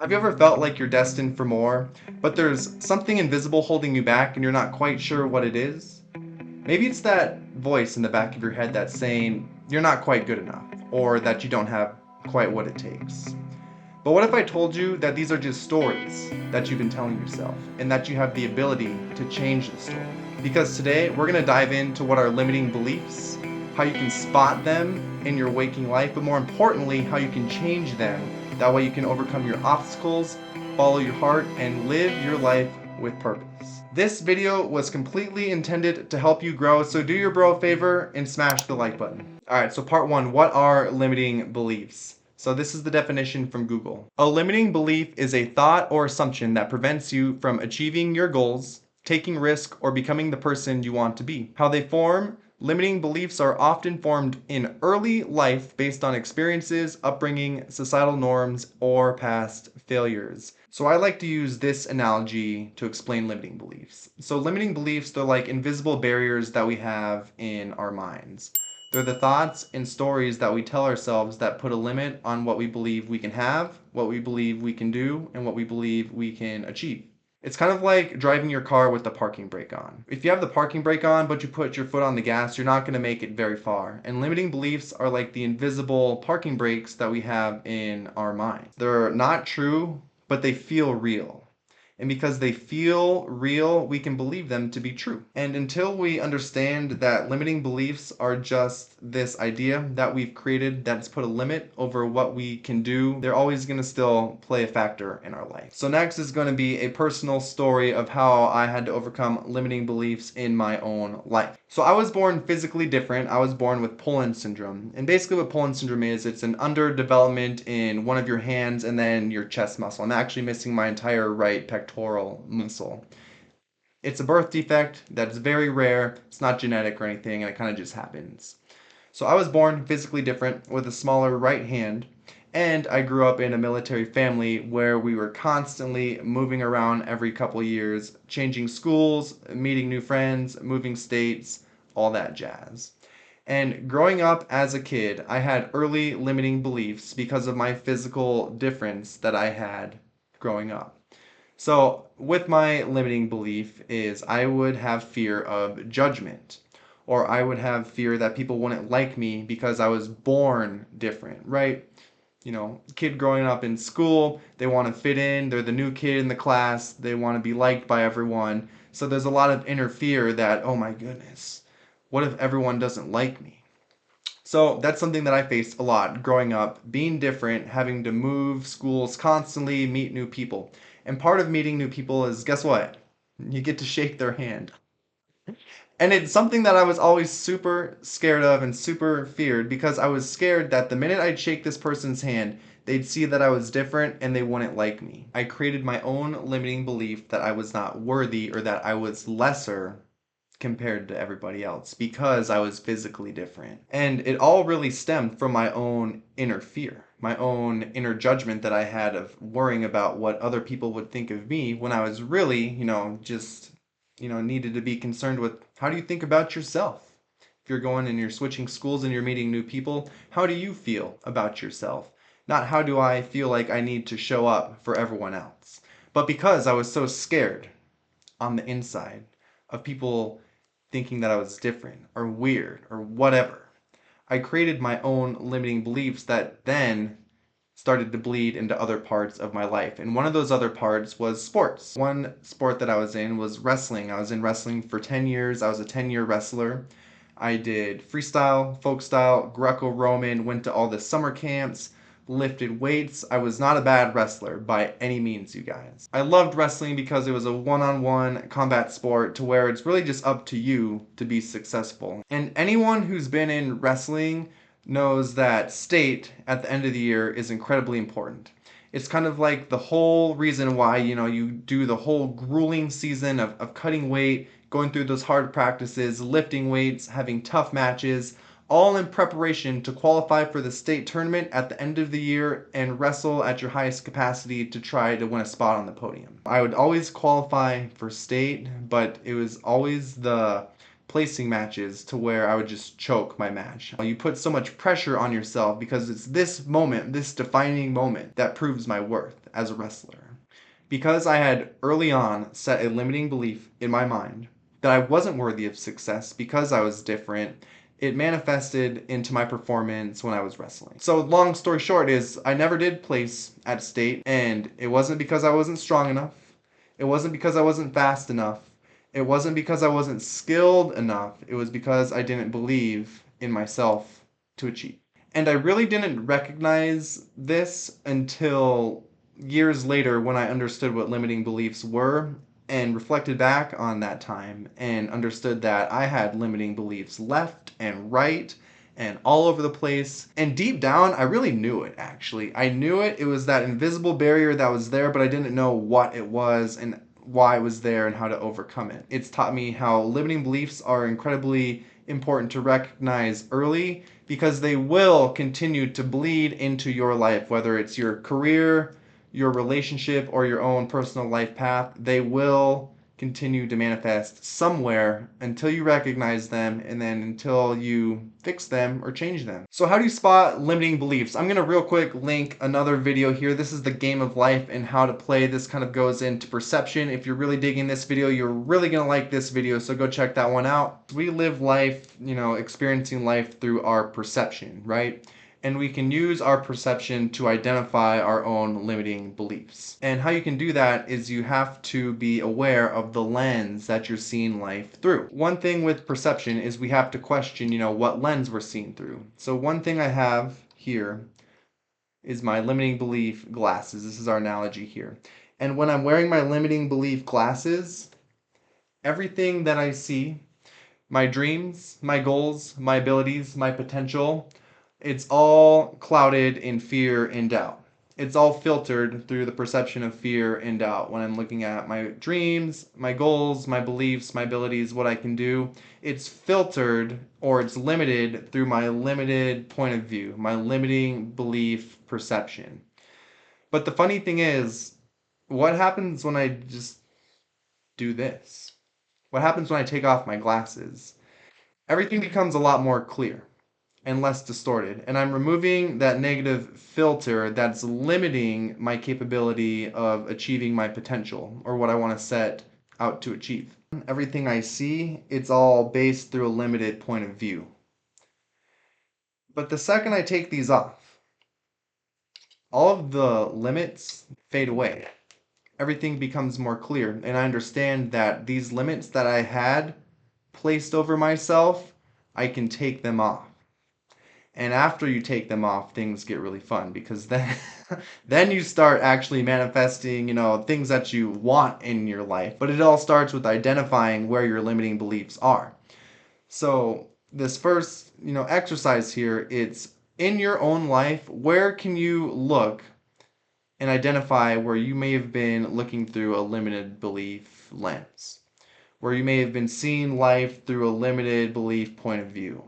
Have you ever felt like you're destined for more, but there's something invisible holding you back and you're not quite sure what it is? Maybe it's that voice in the back of your head that's saying you're not quite good enough, or that you don't have quite what it takes. But what if I told you that these are just stories that you've been telling yourself, and that you have the ability to change the story? Because today we're going to dive into what are limiting beliefs, how you can spot them in your waking life, but more importantly, how you can change them. That way you can overcome your obstacles, follow your heart, and live your life with purpose. This video was completely intended to help you grow, so do your bro a favor and smash the like button. Alright, so part one, what are limiting beliefs? So this is the definition from Google. A limiting belief is a thought or assumption that prevents you from achieving your goals, taking risk, or becoming the person you want to be. How they form? Limiting beliefs are often formed in early life based on experiences, upbringing, societal norms, or past failures. So I like to use this analogy to explain limiting beliefs. So limiting beliefs, they're like invisible barriers that we have in our minds. They're the thoughts and stories that we tell ourselves that put a limit on what we believe we can have, what we believe we can do, and what we believe we can achieve. It's kind of like driving your car with the parking brake on. If you have the parking brake on but you put your foot on the gas, you're not going to make it very far. And limiting beliefs are like the invisible parking brakes that we have in our minds. They're not true, but they feel real. And because they feel real, we can believe them to be true. And until we understand that limiting beliefs are just this idea that we've created that's put a limit over what we can do, they're always going to still play a factor in our life. So next is going to be a personal story of how I had to overcome limiting beliefs in my own life. So I was born physically different. I was born with Poland syndrome. And basically what Poland syndrome is, it's an underdevelopment in one of your hands and then your chest muscle. I'm actually missing my entire right pectoral muscle. It's a birth defect that's very rare. It's not genetic or anything, and it kind of just happens. So I was born physically different with a smaller right hand, and I grew up in a military family where we were constantly moving around every couple years, changing schools, meeting new friends, moving states, all that jazz. And growing up as a kid, I had early limiting beliefs because of my physical difference that I had growing up. So, with my limiting belief is I would have fear of judgment, or I would have fear that people wouldn't like me because I was born different, right? Kid growing up in school, they want to fit in, they're the new kid in the class, they want to be liked by everyone. So there's a lot of inner fear that, oh my goodness, what if everyone doesn't like me? So that's something that I faced a lot growing up, being different, having to move schools constantly, meet new people. And part of meeting new people is, guess what? You get to shake their hand. And it's something that I was always super scared of and super feared because I was scared that the minute I'd shake this person's hand, they'd see that I was different and they wouldn't like me. I created my own limiting belief that I was not worthy or that I was lesser compared to everybody else because I was physically different. And it all really stemmed from my own inner fear, my own inner judgment that I had of worrying about what other people would think of me when I was really, just, needed to be concerned with how do you think about yourself? If you're going and you're switching schools and you're meeting new people, how do you feel about yourself? Not how do I feel like I need to show up for everyone else. But because I was so scared on the inside of people thinking that I was different or weird or whatever, I created my own limiting beliefs that then started to bleed into other parts of my life. And one of those other parts was sports. One sport that I was in was wrestling. I was in wrestling for 10 years. I was a 10-year wrestler. I did freestyle, folk style, Greco-Roman, went to all the summer camps, lifted weights. I was not a bad wrestler by any means, you guys. I loved wrestling because it was a one-on-one combat sport to where it's really just up to you to be successful. And anyone who's been in wrestling knows that state at the end of the year is incredibly important. It's kind of like the whole reason why, you do the whole grueling season of cutting weight, going through those hard practices, lifting weights, having tough matches, all in preparation to qualify for the state tournament at the end of the year and wrestle at your highest capacity to try to win a spot on the podium. I would always qualify for state, but it was always the placing matches to where I would just choke my match. You put so much pressure on yourself because it's this moment, this defining moment that proves my worth. as a wrestler. Because I had early on set a limiting belief in my mind that I wasn't worthy of success because I was different, it manifested into my performance when I was wrestling. So long story short is I never did place at state, and it wasn't because I wasn't strong enough. It wasn't because I wasn't fast enough. It wasn't because I wasn't skilled enough. It was because I didn't believe in myself to achieve. And I really didn't recognize this until years later when I understood what limiting beliefs were and reflected back on that time and understood that I had limiting beliefs left and right and all over the place. And deep down, I really knew it actually. I knew it. It was that invisible barrier that was there, but I didn't know what it was and why it was there and how to overcome it. It's taught me how limiting beliefs are incredibly important to recognize early because they will continue to bleed into your life, whether it's your career, your relationship, or your own personal life path. They will continue to manifest somewhere until you recognize them and then until you fix them or change them. So how do you spot limiting beliefs? I'm going to real quick link another video here. This is the game of life and how to play. This kind of goes into perception. If you're really digging this video, you're really going to like this video, so go check that one out. We live life, experiencing life through our perception, right? And we can use our perception to identify our own limiting beliefs. And how you can do that is you have to be aware of the lens that you're seeing life through. One thing with perception is we have to question, what lens we're seeing through. So one thing I have here is my limiting belief glasses. This is our analogy here. And when I'm wearing my limiting belief glasses, everything that I see, my dreams, my goals, my abilities, my potential, it's all clouded in fear and doubt. It's all filtered through the perception of fear and doubt. When I'm looking at my dreams, my goals, my beliefs, my abilities, what I can do, it's filtered or it's limited through my limited point of view, my limiting belief perception. But the funny thing is, what happens when I just do this? What happens when I take off my glasses? Everything becomes a lot more clear and less distorted. And I'm removing that negative filter that's limiting my capability of achieving my potential or what I want to set out to achieve. Everything I see, it's all based through a limited point of view. But the second I take these off, all of the limits fade away. Everything becomes more clear, and I understand that these limits that I had placed over myself, I can take them off. And after you take them off, things get really fun because then then you start actually manifesting, things that you want in your life. But it all starts with identifying where your limiting beliefs are. So this first, exercise here, it's in your own life, where can you look and identify where you may have been looking through a limited belief lens, where you may have been seeing life through a limited belief point of view.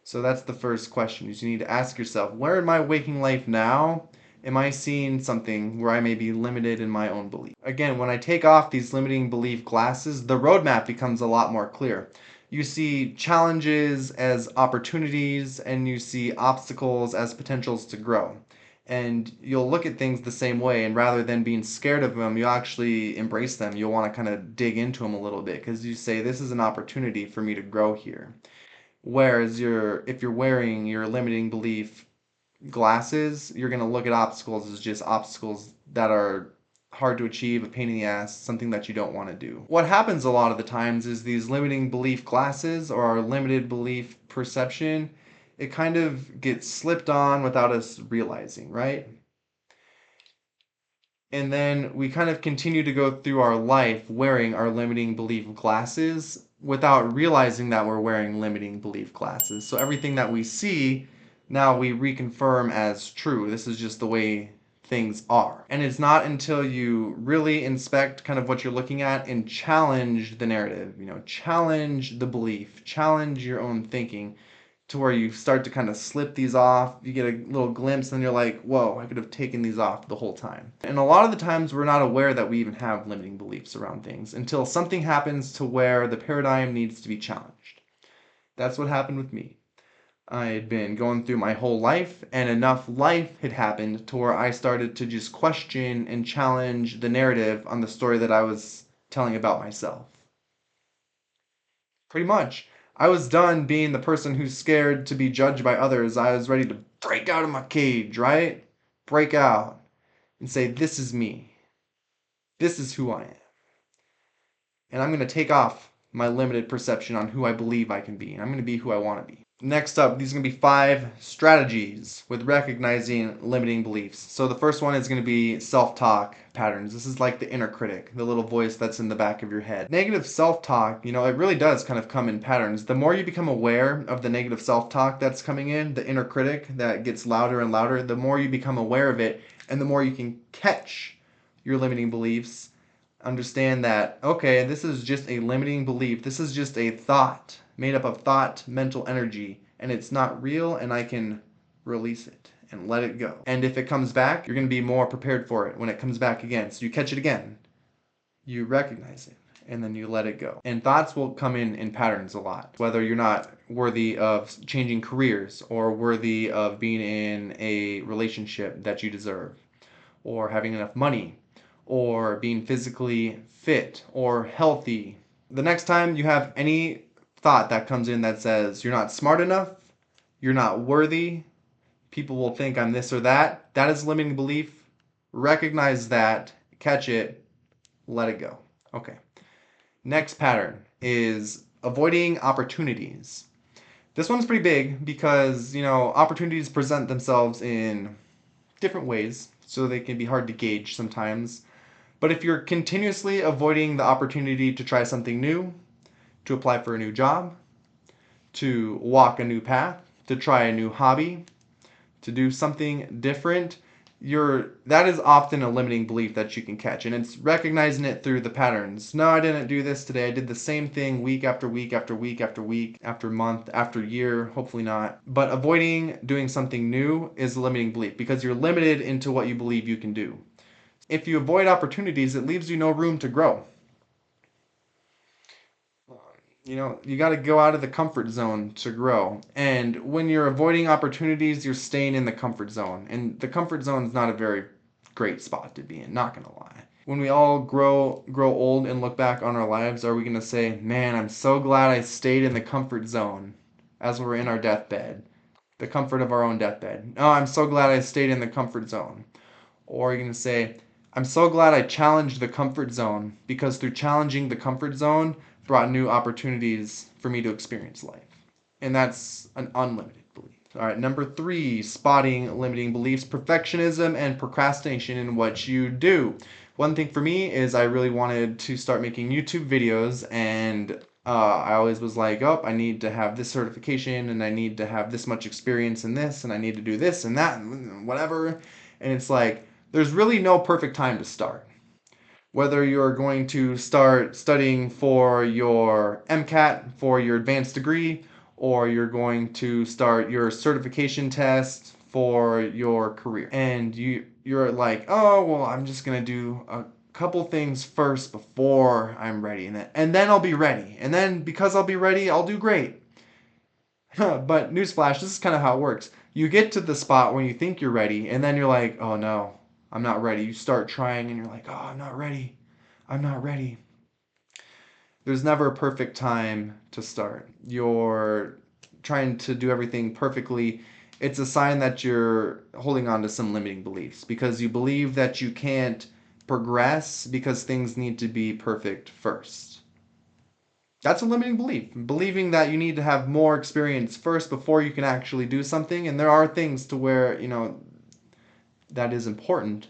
So that's the first question, is you need to ask yourself, where in my waking life now am I seeing something where I may be limited in my own belief? Again, when I take off these limiting belief glasses, the roadmap becomes a lot more clear. You see challenges as opportunities and you see obstacles as potentials to grow. And you'll look at things the same way, and rather than being scared of them, you'll actually embrace them. You'll want to kind of dig into them a little bit because you say, this is an opportunity for me to grow here. Whereas if you're wearing your limiting belief glasses, you're going to look at obstacles as just obstacles that are hard to achieve, a pain in the ass, something that you don't want to do. What happens a lot of the times is these limiting belief glasses or our limited belief perception, it kind of gets slipped on without us realizing, right? And then we kind of continue to go through our life wearing our limiting belief glasses without realizing that we're wearing limiting belief glasses. So everything that we see, now we reconfirm as true. This is just the way things are. And it's not until you really inspect kind of what you're looking at and challenge the narrative, challenge the belief, challenge your own thinking, to where you start to kind of slip these off. You get a little glimpse and you're like, whoa, I could have taken these off the whole time. And a lot of the times we're not aware that we even have limiting beliefs around things until something happens to where the paradigm needs to be challenged. That's what happened with me. I had been going through my whole life, and enough life had happened to where I started to just question and challenge the narrative on the story that I was telling about myself. Pretty much. I was done being the person who's scared to be judged by others. I was ready to break out of my cage, right? Break out and say, this is me. This is who I am. And I'm going to take off my limited perception on who I believe I can be. And I'm going to be who I want to be. Next up, these are going to be 5 strategies with recognizing limiting beliefs. So the first one is going to be self-talk patterns. This is like the inner critic, the little voice that's in the back of your head. Negative self-talk, it really does kind of come in patterns. The more you become aware of the negative self-talk that's coming in, the inner critic that gets louder and louder, the more you become aware of it, and the more you can catch your limiting beliefs. Understand that, okay, this is just a limiting belief. This is just a thought made up of thought, mental energy, and it's not real, and I can release it and let it go. And if it comes back, you're going to be more prepared for it when it comes back again. So you catch it again, you recognize it, and then you let it go. And thoughts will come in patterns a lot. Whether you're not worthy of changing careers or worthy of being in a relationship that you deserve, or having enough money, or being physically fit or healthy. The next time you have any thought that comes in that says you're not smart enough, you're not worthy, people will think I'm this or that, that is limiting belief. Recognize that, catch it, let it go. Okay. Next pattern is avoiding opportunities. This one's pretty big because, opportunities present themselves in different ways, so they can be hard to gauge sometimes. But if you're continuously avoiding the opportunity to try something new, to apply for a new job, to walk a new path, to try a new hobby, to do something different, that is often a limiting belief that you can catch. And it's recognizing it through the patterns. No, I didn't do this today. I did the same thing week after week after week after week, after month, after year, hopefully not. But avoiding doing something new is a limiting belief because you're limited into what you believe you can do. If you avoid opportunities, it leaves you no room to grow. You got to go out of the comfort zone to grow. And when you're avoiding opportunities, you're staying in the comfort zone. And the comfort zone is not a very great spot to be in, not going to lie. When we all grow old and look back on our lives, are we going to say, man, I'm so glad I stayed in the comfort zone as we're in our deathbed, the comfort of our own deathbed? Oh, I'm so glad I stayed in the comfort zone. Or you're going to say, I'm so glad I challenged the comfort zone because through challenging the comfort zone brought new opportunities for me to experience life. And that's an unlimited belief. All right, number 3, spotting limiting beliefs, perfectionism and procrastination in what you do. One thing for me is I really wanted to start making YouTube videos, and I always was like, oh, I need to have this certification, and I need to have this much experience in this, and I need to do this and that, and whatever. And it's like, there's really no perfect time to start. Whether you're going to start studying for your MCAT, for your advanced degree, or you're going to start your certification test for your career. And you're like, oh, well, I'm just going to do a couple things first before I'm ready. And then I'll be ready. And then because I'll be ready, I'll do great. But newsflash, this is kind of how it works. You get to the spot when you think you're ready, and then you're like, oh no, I'm not ready. You start trying, and you're like, oh, I'm not ready. I'm not ready. There's never a perfect time to start. You're trying to do everything perfectly. It's a sign that you're holding on to some limiting beliefs because you believe that you can't progress because things need to be perfect first. That's a limiting belief. Believing that you need to have more experience first before you can actually do something. And there are things to where, that is important.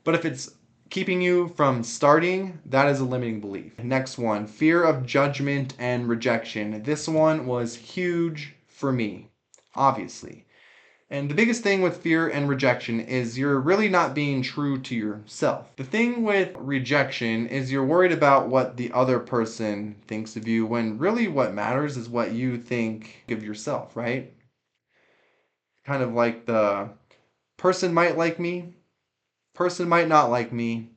But if it's keeping you from starting, that is a limiting belief. Next one, fear of judgment and rejection. This one was huge for me, obviously. And the biggest thing with fear and rejection is you're really not being true to yourself. The thing with rejection is you're worried about what the other person thinks of you when really what matters is what you think of yourself, right? Kind of like the person might like me, person might not like me.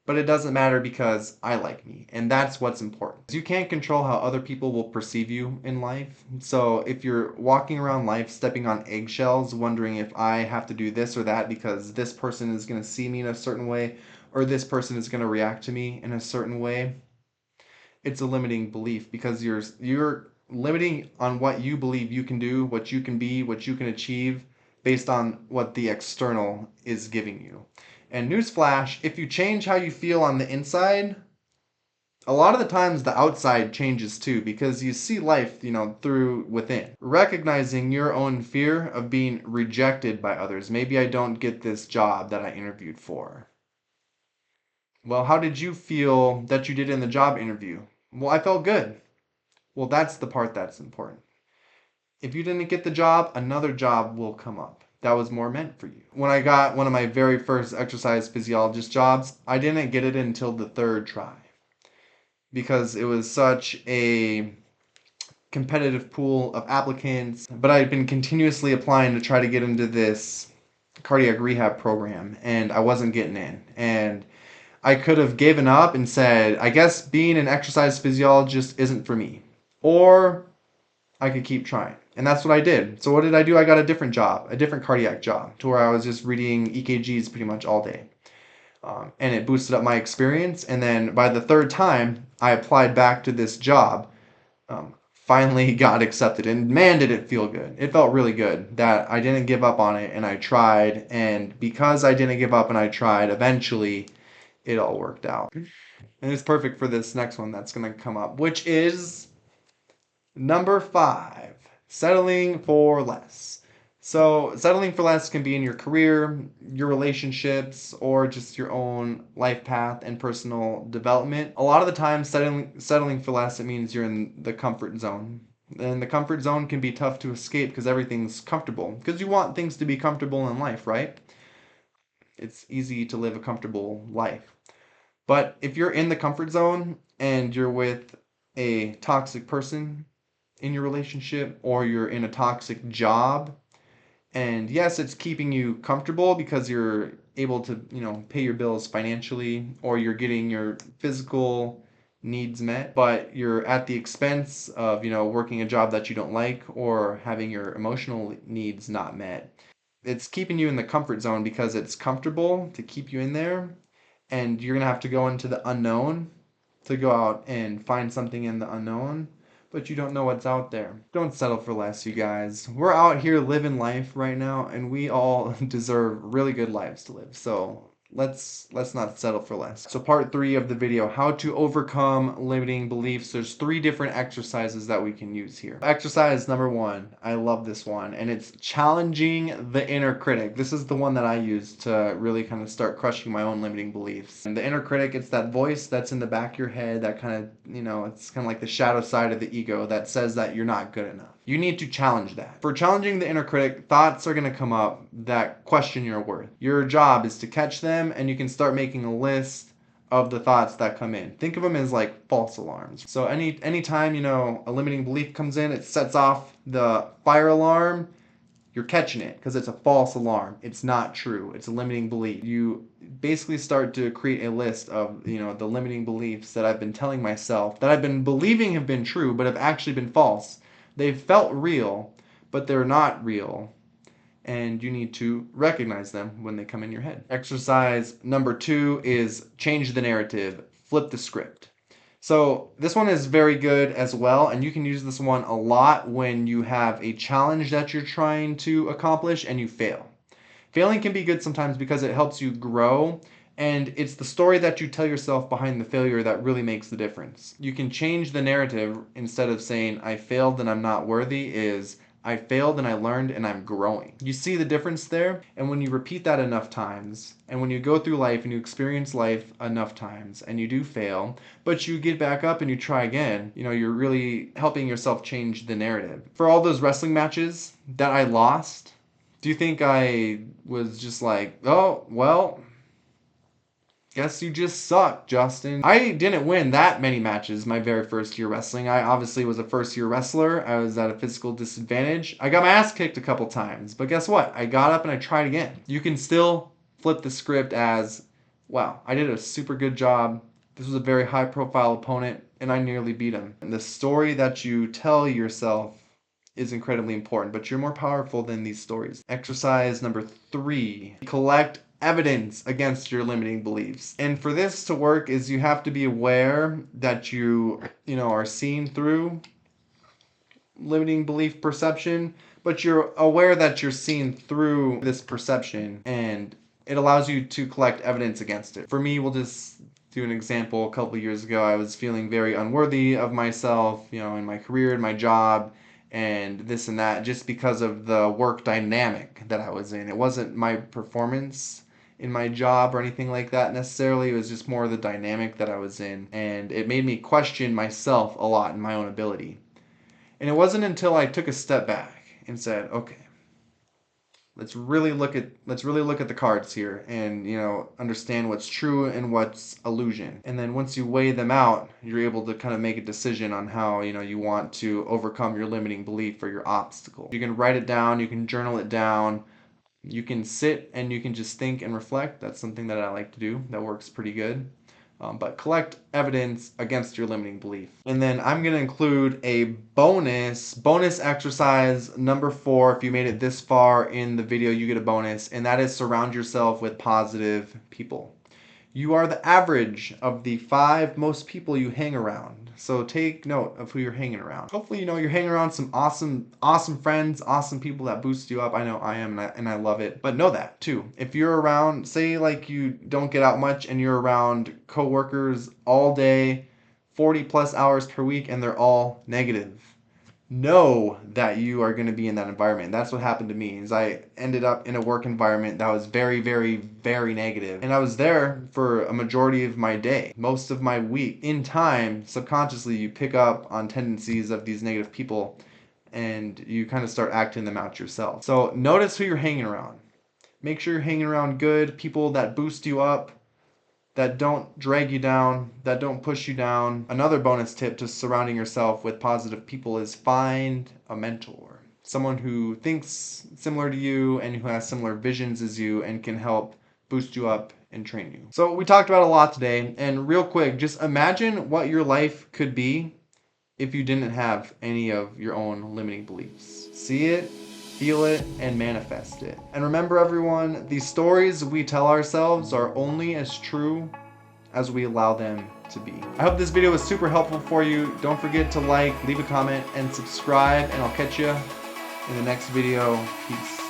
But it doesn't matter because I like me, and that's what's important. You can't control how other people will perceive you in life. So if you're walking around life stepping on eggshells, wondering if I have to do this or that because this person is going to see me in a certain way or this person is going to react to me in a certain way, it's a limiting belief because you're limiting on what you believe you can do, what you can be, what you can achieve based on what the external is giving you. And newsflash, if you change how you feel on the inside, a lot of the times the outside changes too because you see life, through within. Recognizing your own fear of being rejected by others. Maybe I don't get this job that I interviewed for. Well, how did you feel that you did in the job interview? Well, I felt good. Well, that's the part that's important. If you didn't get the job, another job will come up that was more meant for you. When I got one of my very first exercise physiologist jobs, I didn't get it until the third try because it was such a competitive pool of applicants. But I'd been continuously applying to try to get into this cardiac rehab program, and I wasn't getting in. And I could have given up and said, I guess being an exercise physiologist isn't for me. Or I could keep trying. And that's what I did. So what did I do? I got a different job, a different cardiac job, to where I was just reading EKGs pretty much all day. And it boosted up my experience. And then by the third time, I applied back to this job. Finally got accepted. And man, did it feel good. It felt really good that I didn't give up on it and I tried. And because I didn't give up and I tried, eventually it all worked out. And it's perfect for this next one that's going to come up, which is number 5, settling for less. So settling for less can be in your career, your relationships, or just your own life path and personal development. A lot of the time, settling for less, it means you're in the comfort zone. And the comfort zone can be tough to escape because everything's comfortable. Because you want things to be comfortable in life, right? It's easy to live a comfortable life. But if you're in the comfort zone and you're with a toxic person in your relationship, or you're in a toxic job, and yes, it's keeping you comfortable because you're able to, pay your bills financially, or you're getting your physical needs met, but you're at the expense of, working a job that you don't like or having your emotional needs not met. It's keeping you in the comfort zone because it's comfortable to keep you in there, and you're going to have to go into the unknown to go out and find something in the unknown, but you don't know what's out there. Don't settle for less, you guys. We're out here living life right now, and we all deserve really good lives to live. So let's not settle for less. So part 3 of the video, how to overcome limiting beliefs. There's 3 different exercises that we can use here. Exercise number 1, I love this one, and it's challenging the inner critic. This is the one that I use to really kind of start crushing my own limiting beliefs. And the inner critic, it's that voice that's in the back of your head that kind of, it's kind of like the shadow side of the ego that says that you're not good enough. You need to challenge that. For challenging the inner critic, thoughts are going to come up that question your worth. Your job is to catch them, and you can start making a list of the thoughts that come in. Think of them as like false alarms. So anytime, a limiting belief comes in, it sets off the fire alarm. You're catching it because it's a false alarm. It's not true. It's a limiting belief. You basically start to create a list of, the limiting beliefs that I've been telling myself, that I've been believing have been true, but have actually been false. They've felt real, but they're not real. And you need to recognize them when they come in your head. Exercise number 2 is change the narrative, flip the script. So this one is very good as well, and you can use this one a lot when you have a challenge that you're trying to accomplish and you fail. Failing can be good sometimes because it helps you grow, and it's the story that you tell yourself behind the failure that really makes the difference. You can change the narrative. Instead of saying, I failed and I'm not worthy, is I failed and I learned and I'm growing. You see the difference there? And when you repeat that enough times, and when you go through life and you experience life enough times, and you do fail, but you get back up and you try again, you're really helping yourself change the narrative. For all those wrestling matches that I lost, do you think I was just like, oh, well, guess you just suck, Justin? I didn't win that many matches my very first year wrestling. I obviously was a first-year wrestler. I was at a physical disadvantage. I got my ass kicked a couple times, but guess what? I got up and I tried again. You can still flip the script as, wow, I did a super good job. This was a very high profile opponent and I nearly beat him. And the story that you tell yourself is incredibly important, but you're more powerful than these stories. Exercise number 3, collect evidence against your limiting beliefs. And for this to work is you have to be aware that you are seeing through limiting belief perception, but you're aware that you're seeing through this perception and it allows you to collect evidence against it. For me, we'll just do an example. A couple of years ago, I was feeling very unworthy of myself, in my career, in my job, and this and that, just because of the work dynamic that I was in. It wasn't my performance in my job or anything like that necessarily. It was just more the dynamic that I was in, and it made me question myself a lot and my own ability. And it wasn't until I took a step back and said, okay, let's really look at the cards here and understand what's true and what's illusion. And then once you weigh them out, you're able to kind of make a decision on how you want to overcome your limiting belief or your obstacle. You can write it down, you can journal it down, you can sit and you can just think and reflect. That's something that I like to do. That works pretty good. But collect evidence against your limiting belief. And then I'm going to include a bonus exercise number 4. If you made it this far in the video, you get a bonus, and that is surround yourself with positive people. You are the average of the 5 most people you hang around. So take note of who you're hanging around. Hopefully, you're hanging around some awesome friends, awesome people that boost you up. I know I am, and I love it. But know that too. If you're around, say like you don't get out much and you're around coworkers all day, 40 plus hours per week, and they're all negative, know that you are going to be in that environment. That's what happened to me. Is I ended up in a work environment that was very, very, very negative. And I was there for a majority of my day, most of my week. In time, subconsciously, you pick up on tendencies of these negative people and you kind of start acting them out yourself. So notice who you're hanging around. Make sure you're hanging around good people that boost you up, that don't drag you down, that don't push you down. Another bonus tip to surrounding yourself with positive people is find a mentor. Someone who thinks similar to you and who has similar visions as you and can help boost you up and train you. So we talked about a lot today, and real quick, just imagine what your life could be if you didn't have any of your own limiting beliefs. See it, feel it, and manifest it. And remember everyone, these stories we tell ourselves are only as true as we allow them to be. I hope this video was super helpful for you. Don't forget to like, leave a comment, and subscribe, and I'll catch you in the next video. Peace.